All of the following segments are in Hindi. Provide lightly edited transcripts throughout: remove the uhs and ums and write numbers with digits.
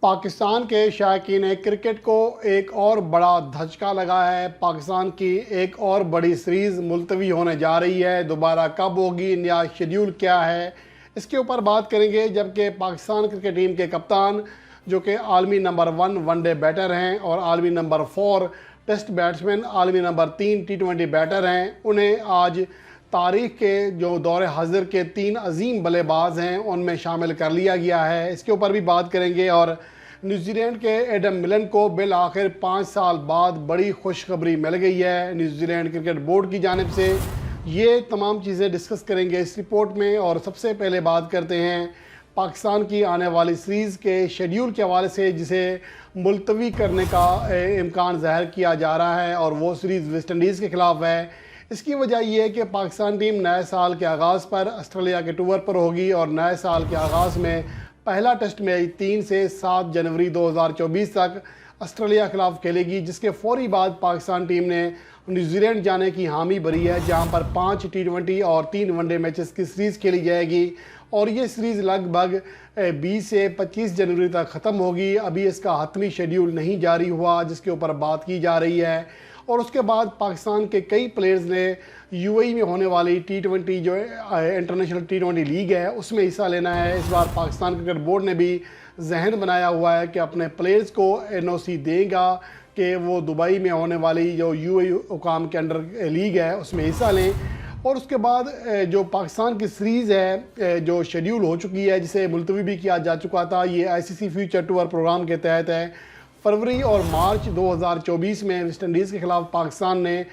पाकिस्तान के शायकीन क्रिकेट को एक और बड़ा धचका लगा है। पाकिस्तान की एक और बड़ी सीरीज़ मुलतवी होने जा रही है। दोबारा कब होगी, नया शेड्यूल क्या है, इसके ऊपर बात करेंगे। जबकि पाकिस्तान क्रिकेट टीम के कप्तान जो कि आलमी नंबर 1 वनडे बैटर हैं और आलमी नंबर 4 टेस्ट बैट्समैन, आलमी नंबर 3 टी20 बैटर हैं, उन्हें आज तारीख के जो दौरे हाजिर के 3 अजीम बल्लेबाज हैं उनमें शामिल कर लिया गया है। इसके ऊपर भी बात करेंगे। और न्यूजीलैंड के एडम मिलन को बिल आखिर 5 साल बाद बड़ी खुशखबरी मिल गई है न्यूजीलैंड क्रिकेट बोर्ड की जानिब से। ये तमाम चीज़ें डिस्कस करेंगे इस रिपोर्ट में। और सबसे पहले बात करते हैं पाकिस्तान की आने वाली सीरीज़ के शेड्यूल के हवाले से, जिसे मुलतवी करने का इम्कान ज़ाहिर किया जा रहा है और वो सीरीज़ वेस्ट इंडीज़ के ख़िलाफ़ है। इसकी वजह यह है कि पाकिस्तान टीम नए साल के आगाज़ पर ऑस्ट्रेलिया के टूर पर होगी और नए साल के आगाज़ में पहला टेस्ट मैच 3 से 7 जनवरी 2024 तक ऑस्ट्रेलिया के खिलाफ खेलेगी, जिसके फौरी बाद पाकिस्तान टीम ने न्यूजीलैंड जाने की हामी भरी है, जहां पर 5 टी20 और 3 वनडे मैचेस की सीरीज़ खेली जाएगी। और ये सीरीज़ लगभग 20 से 25 जनवरी तक ख़त्म होगी। अभी इसका हतमी शेड्यूल नहीं जारी हुआ, जिसके ऊपर बात की जा रही है। और उसके बाद पाकिस्तान के कई प्लेयर्स ने यूएई में होने वाली टी20 जो इंटरनेशनल टी20 लीग है उसमें हिस्सा लेना है। इस बार पाकिस्तान क्रिकेट बोर्ड ने भी जहन बनाया हुआ है कि अपने प्लेयर्स को एनओसी देगा कि वो दुबई में होने वाली जो यूएई हुकाम के अंडर लीग है उसमें हिस्सा लें। और उसके बाद जो पाकिस्तान की सीरीज़ है जो शेड्यूल हो चुकी है, जिसे मुलतवी भी किया जा चुका था, ये आईसीसी फ्यूचर टूर प्रोग्राम के तहत है। फरवरी और मार्च 2024 में वेस्ट इंडीज़ के ख़िलाफ़ पाकिस्तान ने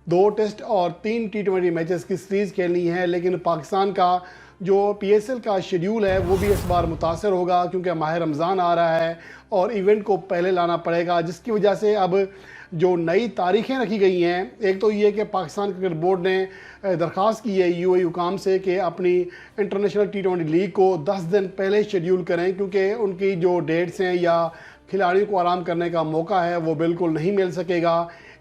2 टेस्ट और 3 टी20 मैचेस की सीरीज़ खेलनी है। लेकिन पाकिस्तान का जो पीएसएल का शेड्यूल है वो भी इस बार मुतासर होगा, क्योंकि माह रमज़ान आ रहा है और इवेंट को पहले लाना पड़ेगा, जिसकी वजह से अब जो नई तारीखें रखी गई हैं, एक तो ये कि पाकिस्तान क्रिकेट बोर्ड ने दरख्वास्त की है यूएई हुकाम से कि अपनी इंटरनेशनल टी20 लीग को 10 दिन पहले शेड्यूल करें, क्योंकि उनकी जो डेट्स हैं या खिलाड़ियों को आराम करने का मौका है वो बिल्कुल नहीं मिल सकेगा।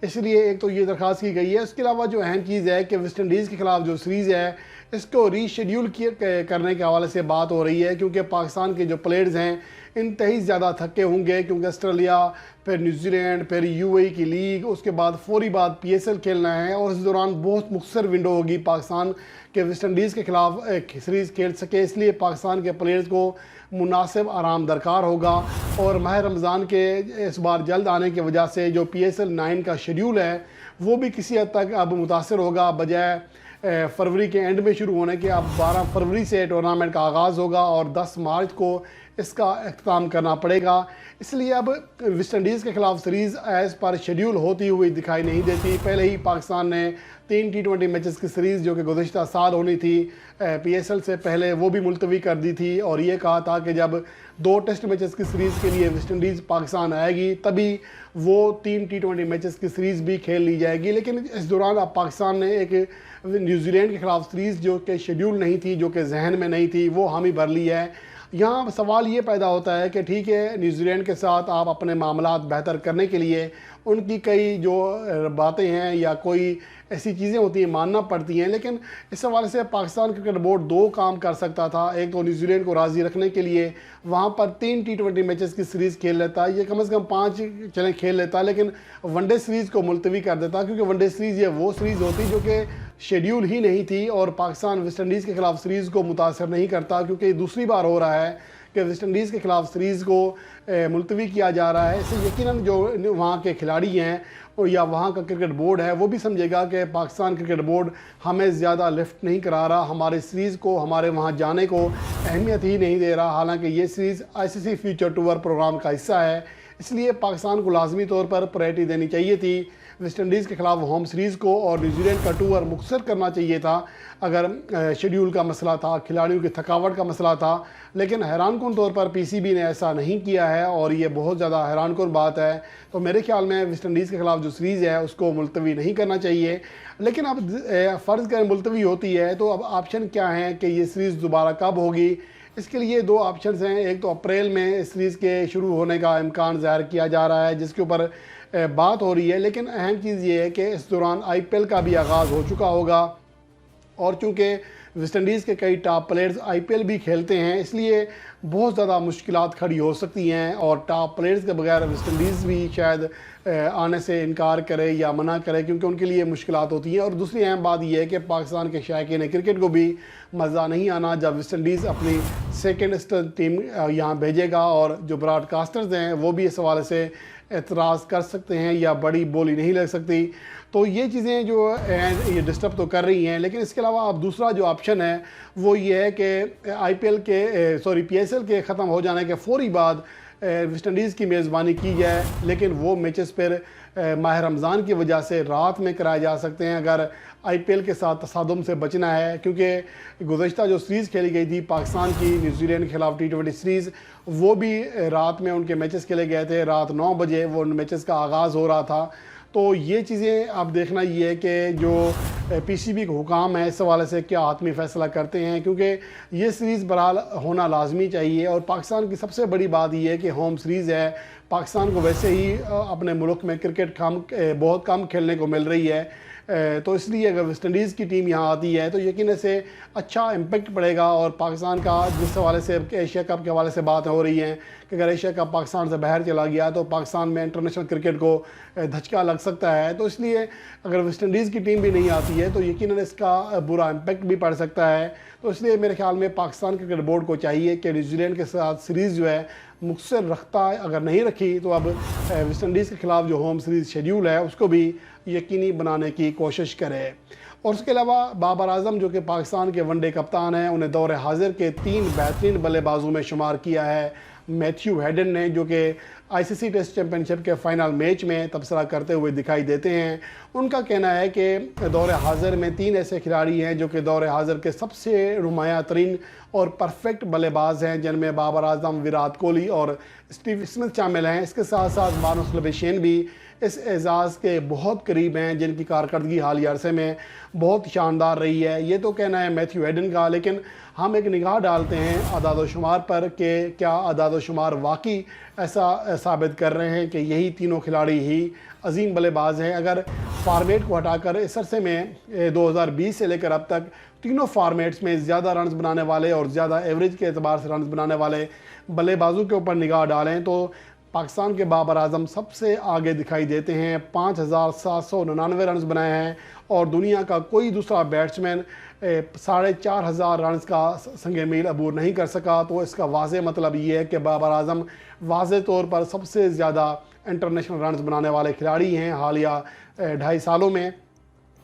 इसलिए एक तो ये दरख्वास्त की गई है। उसके अलावा जो अहम चीज़ है कि वेस्ट इंडीज़ के ख़िलाफ़ जो सीरीज़ है इसको रीशेड्यूल करने के हवाले से बात हो रही है, क्योंकि पाकिस्तान के जो प्लेयर्स हैं इंतही ज़्यादा थके होंगे, क्योंकि ऑस्ट्रेलिया, फिर न्यूजीलैंड, फिर यूएई की लीग, उसके बाद फौरी बाद पीएसएल खेलना है और इस दौरान बहुत मुख्तसर विंडो होगी पाकिस्तान के वेस्ट इंडीज़ के ख़िलाफ़ सीरीज़ खेल सके। इसलिए पाकिस्तान के प्लेयर्स को मुनासिब आराम दरकार होगा। और माह रमज़ान के इस बार जल्द आने की वजह से जो PSL 9 का शेड्यूल है वो भी किसी हद तक अब मुतासर होगा। बजाय फरवरी के एंड में शुरू होने के अब 12 फरवरी से टूर्नामेंट का आगाज़ होगा और 10 मार्च को इसका अख्ताम करना पड़ेगा। इसलिए अब वेस्ट इंडीज़ के ख़िलाफ़ सीरीज़ एज़ पर शेड्यूल होती हुई दिखाई नहीं देती। पहले ही पाकिस्तान ने 3 टी20 मैचेस की सीरीज़ जो कि गुज़श्ता साल होनी थी पीएसएल से पहले, वो भी मुलतवी कर दी थी और ये कहा था कि जब 2 टेस्ट मैचेस की सीरीज़ के लिए वेस्ट इंडीज़ पाकिस्तान आएगी तभी वो 3 टी20 मैचेस की सीरीज़ भी खेल ली जाएगी। लेकिन इस दौरान अब पाकिस्तान ने एक न्यूजीलैंड के ख़िलाफ़ सीरीज़ जो कि शेड्यूल नहीं थी, जो कि जहन में नहीं थी, वो हामी भर ली है। यहाँ सवाल ये पैदा होता है कि ठीक है, न्यूजीलैंड के साथ आप अपने मामलात बेहतर करने के लिए उनकी कई जो बातें हैं या कोई ऐसी चीज़ें होती हैं मानना पड़ती हैं, लेकिन इस हवाले से पाकिस्तान क्रिकेट बोर्ड 2 काम कर सकता था। एक तो न्यूजीलैंड को राज़ी रखने के लिए वहाँ पर 3 टी20 मैचेस की सीरीज़ खेल लेता, ये कम से कम 5 चलें खेल लेता, लेकिन वनडे सीरीज़ को मुलतवी कर देता, क्योंकि वनडे सीरीज़ ये वो सीरीज़ होती जो कि शेड्यूल ही नहीं थी और पाकिस्तान वेस्ट इंडीज़ के ख़िलाफ़ सीरीज़ को मुतासर नहीं करता, क्योंकि दूसरी बार हो रहा है कि वेस्ट इंडीज़ के ख़िलाफ़ सीरीज़ को मुलतवी किया जा रहा है। इससे यकीनन जो वहाँ के खिलाड़ी हैं या वहाँ का क्रिकेट बोर्ड है वो भी समझेगा कि पाकिस्तान क्रिकेट बोर्ड हमें ज़्यादा लिफ्ट नहीं करा रहा, हमारे सीरीज़ को, हमारे वहाँ जाने को अहमियत ही नहीं दे रहा, हालांकि ये series ICC future tour programme का हिस्सा है। इसलिए पाकिस्तान को लाजमी तौर पर प्रायोरिटी देनी चाहिए थी वेस्ट इंडीज़ के ख़िलाफ़ होम सीरीज़ को, और न्यूजीलैंड का टूर मुख्तसर करना चाहिए था अगर शेड्यूल का मसला था, खिलाड़ियों की थकावट का मसला था। लेकिन हैरानकुन तौर पर पीसीबी ने ऐसा नहीं किया है और ये बहुत ज़्यादा हैरानकुन बात है। तो मेरे ख्याल में वेस्ट इंडीज़ के ख़िलाफ़ जो सीरीज़ है उसको मुलतवी नहीं करना चाहिए। लेकिन अब फ़र्ज़ करें मुलतवी होती है तो अब ऑप्शन क्या है कि ये सीरीज़ दोबारा कब होगी। इसके लिए 2 ऑप्शंस हैं। एक तो अप्रैल में इस सीरीज़ के शुरू होने का इम्कान ज़ाहिर किया जा रहा है, जिसके ऊपर बात हो रही है। लेकिन अहम चीज़ ये है कि इस दौरान आईपीएल का भी आगाज़ हो चुका होगा और चूँकि वेस्ट इंडीज़ के कई टॉप प्लेयर्स आईपीएल भी खेलते हैं, इसलिए बहुत ज़्यादा मुश्किलात खड़ी हो सकती हैं और टॉप प्लेयर्स के बगैर वेस्ट इंडीज़ भी शायद आने से इनकार करे या मना करे, क्योंकि उनके लिए मुश्किलात होती हैं। और दूसरी अहम बात यह है कि पाकिस्तान के शायकीन क्रिकेट को भी मज़ा नहीं आना जब वेस्ट इंडीज़ अपनी सेकेंड टीम यहाँ भेजेगा, और जो ब्रॉडकास्टर्स हैं वो भी इस हवाले से एतराज़ कर सकते हैं या बड़ी बोली नहीं लग सकती। तो ये चीज़ें जो हैं ये डिस्टर्ब तो कर रही हैं, लेकिन इसके अलावा अब दूसरा जो ऑप्शन है वो ये है कि आईपीएल के पीएसएल के ख़त्म हो जाने के फ़ौरी बाद वेस्ट इंडीज़ की मेज़बानी की जाए, लेकिन वो मैचेस फिर माह रमज़ान की वजह से रात में कराए जा सकते हैं अगर आईपीएल के साथ तसादुम से बचना है, क्योंकि गुज़श्ता जो सीरीज़ खेली गई थी पाकिस्तान की न्यूजीलैंड के खिलाफ T20 सीरीज़, वो भी रात में उनके मैचेस खेले गए थे। रात 9 बजे वो उन मैचेस का आगाज़ हो रहा था। तो ये चीज़ें आप देखना ये है कि जो पीसीबी का हुकाम है इस हवाले से क्या हातमी फ़ैसला करते हैं, क्योंकि ये सीरीज़ बहरहाल होना लाजमी चाहिए। और पाकिस्तान की सबसे बड़ी बात यह है कि होम सीरीज़ है, पाकिस्तान को वैसे ही अपने मुल्क में क्रिकेट बहुत कम खेलने को मिल रही है, तो इसलिए अगर वेस्ट इंडीज़ की टीम यहाँ आती है तो यकीन से अच्छा इम्पेक्ट पड़ेगा। और पाकिस्तान का जिस हवाले से एशिया कप के हवाले से बात हो रही है कि अगर एशिया कप पाकिस्तान से बाहर चला गया तो पाकिस्तान में इंटरनेशनल क्रिकेट को धचका लग सकता है। तो इसलिए अगर वेस्ट इंडीज़ की टीम भी नहीं आती है तो यकीनन इसका बुरा इम्पेक्ट भी पड़ सकता है। तो इसलिए मेरे ख्याल में पाकिस्तान क्रिकेट बोर्ड को चाहिए कि न्यूजीलैंड के साथ सीरीज़ जो है मुख्तर रखता है, अगर नहीं रखी तो अब वेस्ट इंडीज़ के ख़िलाफ़ जो होम सीरीज़ शेड्यूल है उसको भी यकीनी बनाने की कोशिश करे। और उसके अलावा बाबर आजम जो कि पाकिस्तान के वनडे कप्तान हैं, उन्हें दौर हाजिर के 3 बेहतरीन बल्लेबाजों में शुमार किया है। मैथ्यू हेडन ने जो कि आईसीसी टेस्ट चैम्पियनशिप के फ़ाइनल मैच में तबसरा करते हुए दिखाई देते हैं। उनका कहना है कि दौर हाजिर में 3 ऐसे खिलाड़ी हैं जो कि दौर हाजिर के सबसे नुमाया तरीन और परफेक्ट बल्लेबाज हैं, जिनमें बाबर आजम, विराट कोहली और स्टीव स्मिथ शामिल हैं। इसके साथ साथ मारूफ लबेशियन भी इस एजाज़ के बहुत करीब हैं, जिनकी कारकर्दगी हालिया अरसे में बहुत शानदार रही है। ये तो कहना है मैथ्यू हेडन का, लेकिन हम एक निगाह डालते हैं अदाद-ओ-शुमार पर कि क्या अदाद-ओ-शुमार वाकई ऐसा साबित कर रहे हैं कि यही तीनों खिलाड़ी ही अजीम बल्लेबाज हैं। अगर फार्मेट को हटाकर इस अरसे में 2020 से लेकर अब तक तीनों फार्मेट्स में ज़्यादा रन्स बनाने वाले और ज़्यादा एवरेज के एतबार से रन्स बनाने वाले बल्लेबाजों के ऊपर निगाह डालें तो पाकिस्तान के बाबर आजम सबसे आगे दिखाई देते हैं। 5,799 रन्स बनाए हैं और दुनिया का कोई दूसरा बैट्समैन 4,500 रन्स का संगे मील अबूर नहीं कर सका। तो इसका वाज़े मतलब ये है कि बाबर आजम वाज़े तौर पर सबसे ज़्यादा इंटरनेशनल रन्स बनाने वाले खिलाड़ी हैं हालिया 2.5 सालों में,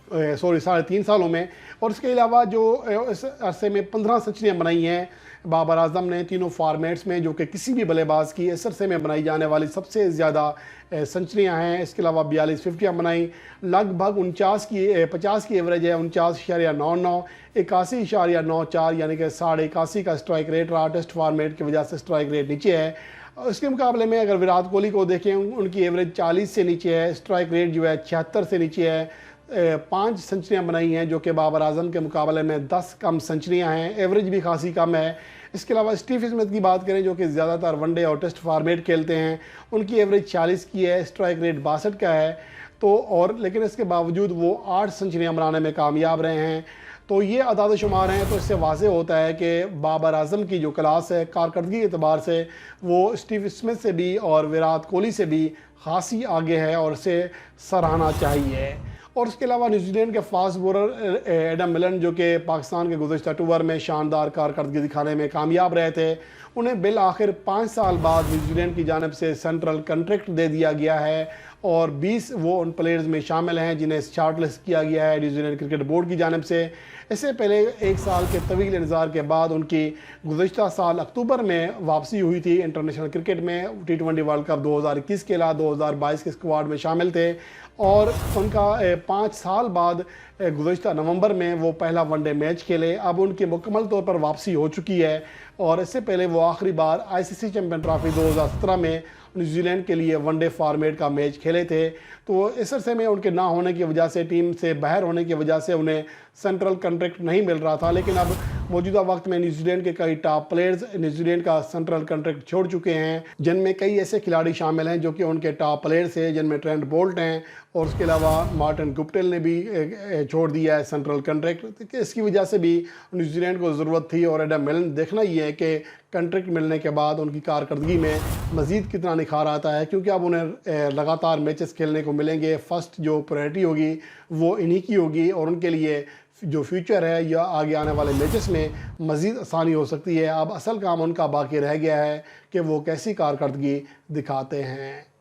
3.5 सालों में। और इसके अलावा जो इस अरसे में 15 सेंचुरियाँ बनाई हैं बाबर आजम ने तीनों फार्मेट्स में, जो कि किसी भी बल्लेबाज की इस अरसे में बनाई जाने वाली सबसे ज़्यादा सेंचुरियाँ हैं। इसके अलावा 42 फिफ्टियाँ बनाई, लगभग 50 की एवरेज है, 49.99, 81.94 यानी कि 81.5 का स्ट्राइक रेट रहा। टेस्ट फार्मेट की वजह से स्ट्राइक रेट नीचे है। इसके मुकाबले में अगर विराट कोहली को देखें, उनकी एवरेज 40 से नीचे है, स्ट्राइक रेट जो है 76 से नीचे है। 5 सेंचुरियाँ बनाई हैं जो कि बाबर आजम के मुकाबले में 10 कम सेंचुरियाँ हैं, एवरेज भी खासी कम है। इसके अलावा स्टीव स्मिथ की बात करें जो कि ज़्यादातर वनडे और टेस्ट फार्मेट खेलते हैं, उनकी एवरेज 40 की है, स्ट्राइक रेट 62 का है। तो और लेकिन इसके बावजूद वो 8 सेंचुरियाँ बनाने में कामयाब रहे हैं। तो ये अदाद शुमार हैं। तो इससे वाज़े होता है कि बाबर आजम की जो क्लास है कारकर्दगी के अतबार से वो स्टीव स्मिथ से भी और विराट कोहली से भी खासी आगे है और इसे सराहना चाहिए। और उसके अलावा न्यूजीलैंड के फास्ट बॉलर एडम मिलन जो कि पाकिस्तान के गुज़श्ता टूर में शानदार कारकर्दगी दिखाने में कामयाब रहे थे, उन्हें बिल आखिर 5 साल बाद न्यूजीलैंड की जानिब से सेंट्रल कॉन्ट्रैक्ट दे दिया गया है और 20 वो उन प्लेयर्स में शामिल हैं जिन्हें शार्टलिस्ट किया गया है न्यूजीलैंड क्रिकेट बोर्ड की जानिब से। इससे पहले 1 साल के तवील इंतज़ार के बाद उनकी गुज़श्ता साल अक्टूबर में वापसी हुई थी इंटरनेशनल क्रिकेट में। T20 वर्ल्ड कप 2021 के अलावा 2022 के स्क्वाड में शामिल थे और उनका 5 साल बाद गुज़श्ता नवंबर में वो पहला वनडे मैच खेले। अब उनकी मुकम्मल तौर पर वापसी हो चुकी है और इससे पहले वो आखिरी बार ICC चैम्पियन ट्रॉफी 2017 में न्यूजीलैंड के लिए वनडे फॉर्मेट का मैच खेले थे। तो इस अरसे में उनके ना होने की वजह से, टीम से बाहर होने की वजह से उन्हें सेंट्रल कॉन्ट्रैक्ट नहीं मिल रहा था, लेकिन अब मौजूदा वक्त में न्यूजीलैंड के कई टॉप प्लेयर्स न्यूजीलैंड का सेंट्रल कॉन्ट्रैक्ट छोड़ चुके हैं, जिनमें कई ऐसे खिलाड़ी शामिल हैं जो कि उनके टॉप प्लेयर्स हैं, जिनमें ट्रेंट बोल्ट हैं और उसके अलावा मार्टिन गुप्टिल ने भी छोड़ दिया है सेंट्रल कॉन्ट्रैक्ट। इसकी वजह से भी न्यूजीलैंड को ज़रूरत थी और एडम मिलन देखना ही है कि कॉन्ट्रैक्ट मिलने के बाद उनकी कारकर्दगी में मज़ीद कितना निखार आता है, क्योंकि अब उन्हें लगातार मैचेस खेलने को मिलेंगे। फर्स्ट जो प्रायोरिटी होगी वो इन्हीं की होगी और उनके लिए जो फ्यूचर है या आगे आने वाले मैचेस में मज़ीद आसानी हो सकती है। अब असल काम उनका बाकी रह गया है कि वो कैसी कारकर्दगी दिखाते हैं।